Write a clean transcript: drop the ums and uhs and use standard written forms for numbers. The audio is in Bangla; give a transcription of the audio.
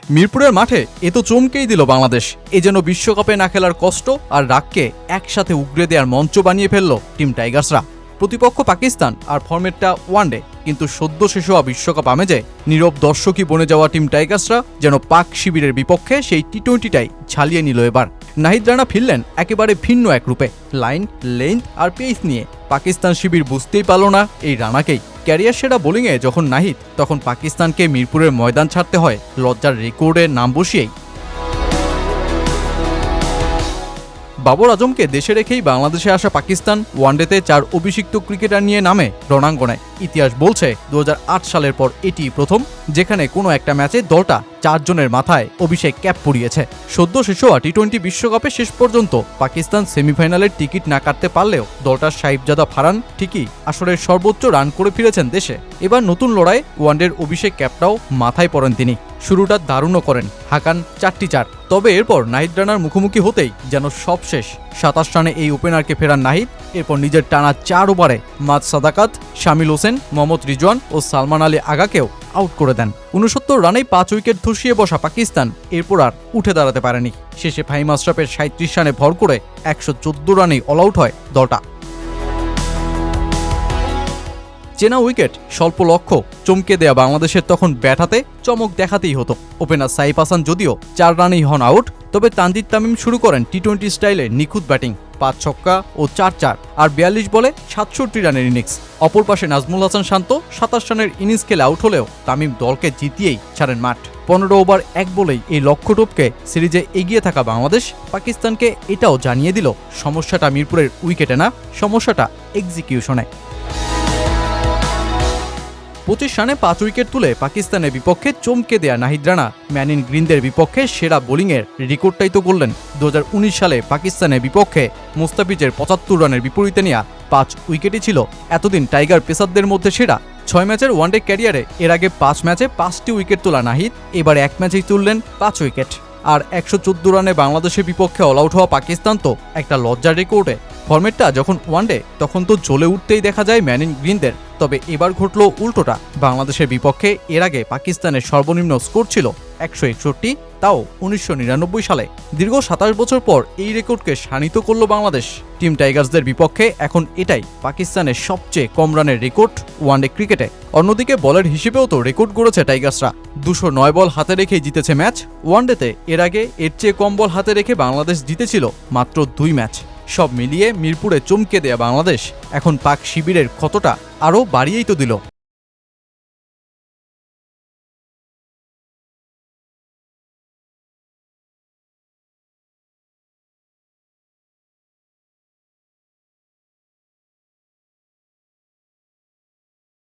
মিরপুরের মাঠে এ তো চমকেই দিল বাংলাদেশ। এ যেন বিশ্বকাপে না খেলার কষ্ট আর রাগকে একসাথে উগরে দেওয়ার মঞ্চ বানিয়ে ফেলল টিম টাইগার্সরা। প্রতিপক্ষ পাকিস্তান আর ফরম্যাটটা ওয়ানডে, কিন্তু সদ্য শেষ হওয়া বিশ্বকাপ আমেজে নীরব দর্শকই বনে যাওয়া টিম টাইগার্সরা যেন পাক শিবিরের বিপক্ষে সেই টি-20টাই ঝালিয়ে নিল এবার। নাহিদ রানা ফিরলেন একেবারে ভিন্ন এক রূপে। লাইন, লেন্থ আর পেস নিয়ে পাকিস্তান শিবির বুঝতেই পারল না এই রানাকেই। ক্যারিয়ার সেরা বোলিংয়ে যখন নাহিদ, তখন পাকিস্তানকে মিরপুরের ময়দান ছাড়তে হয় লজ্জার রেকর্ডে নাম বসিয়েই। বাবর আজমকে দেশে রেখেই বাংলাদেশে আসা পাকিস্তান ওয়ানডেতে 4 অভিষিক্ত ক্রিকেটার নিয়ে নামে রণাঙ্গনে। ইতিহাস বলছে 2008 সালের পর এটি প্রথম যেখানে কোনো একটা ম্যাচে দলটা 4 জনের মাথায় অভিষেক ক্যাপ পরিয়েছে। সদ্য শেষ হওয়া টি-20 বিশ্বকাপে শেষ পর্যন্ত পাকিস্তান সেমিফাইনালের টিকিট না কাটতে পারলেও দলটার সাহিবজাদা ফারহান ঠিকই আসরের সর্বোচ্চ রান করে ফিরেছেন দেশে। এবার নতুন লড়াই ওয়ানডের অভিষেক ক্যাপটাও মাথায় পড়েন তিনি। শুরুটা দারুণও করেন, হাঁকান 4টি 4। তবে এরপর নাহিদ রানার মুখোমুখি হতেই যেন সব শেষ। 27 রানে এই ওপেনারকে ফেরান নাহিদ। এরপর নিজের টানা 4 ওভারে মাজ সাদাকাত, শামিল হোসেন, মোহাম্মদ রিজওয়ান ও সালমান আলী আগাকেও আউট করে দেন। 69 রানেই 5 উইকেট ধসিয়ে বসা পাকিস্তান এরপর আর উঠে দাঁড়াতে পারেনি। শেষে ফাহিম আশরাফের 37 রানে ভর করে 114 রানেই অল আউট হয় দলটা। চেনা উইকেট, স্বল্প লক্ষ্য, চমকে দেয়া বাংলাদেশের তখন ব্যাট হাতে চমক দেখাতেই হতো। ওপেনার সাইফ হাসান যদিও 4 রানেই হন আউট, তবে তানজিদ তামিম শুরু করেন টি-20 স্টাইলে নিখুঁত ব্যাটিং। 5 ছক্কা ও 4 4 আর 42 বলে 67 রানের ইনিংস। অপর পাশে নাজমুল হাসান শান্ত 27 রানের ইনিংস খেলে আউট হলেও তামিম দলকে জিতিয়েই ছাড়েন মাঠ। 15 ওভার 1 বলেই এই লক্ষ্য টপকে সিরিজে এগিয়ে থাকা বাংলাদেশ পাকিস্তানকে এটাও জানিয়ে দিল সমস্যাটা মিরপুরের উইকেটে না, সমস্যাটা এক্সিকিউশনে। 25 রানে 5 উইকেট তুলে পাকিস্তানের বিপক্ষে চমকে দেয়া নাহিদ রানা ম্যান ইন গ্রিনদের বিপক্ষে সেরা বোলিংয়ের রেকর্ডটাই তো করলেন। 2019 সালে পাকিস্তানের বিপক্ষে মুস্তাফিজের 75 রানের বিপরীতে নেওয়া 5 উইকেটই ছিল এতদিন টাইগার পেসারদের মধ্যে সেরা। 6 ম্যাচের ওয়ানডে ক্যারিয়ারে এর আগে 5 ম্যাচে 5টি উইকেট তোলা নাহিদ এবার 1 ম্যাচেই তুললেন 5 উইকেট। আর 114 রানে বাংলাদেশের বিপক্ষে অল আউট হওয়া পাকিস্তান তো একটা লজ্জার রেকর্ডে। ফরম্যাটটা যখন ওয়ানডে, তখন তো জ্বলে উঠতেই দেখা যায় ম্যান ইন গ্রিনদের। তবে এবার ঘটল উল্টোটা। বাংলাদেশের বিপক্ষে এর আগে পাকিস্তানের সর্বনিম্ন স্কোর ছিল 161, তাও 1999 সালে। দীর্ঘ 27 বছর পর এই রেকর্ডকে শানিত করল বাংলাদেশ। টিম টাইগার্সদের বিপক্ষে এখন এটাই পাকিস্তানের সবচেয়ে কম রানের রেকর্ড ওয়ানডে ক্রিকেটে। অন্যদিকে বলার হিসেবেও তো রেকর্ড গড়েছে টাইগার্সরা। 209 বল হাতে রেখেই জিতেছে ম্যাচ। ওয়ানডেতে এর আগে এর চেয়ে কম বল হাতে রেখে বাংলাদেশ জিতেছিল মাত্র 2 ম্যাচ। সব মিলিয়ে মিরপুরে চমকে দেয়া বাংলাদেশ এখন পাক শিবিরের ক্ষতটা আরও বাড়িয়েই তো দিল।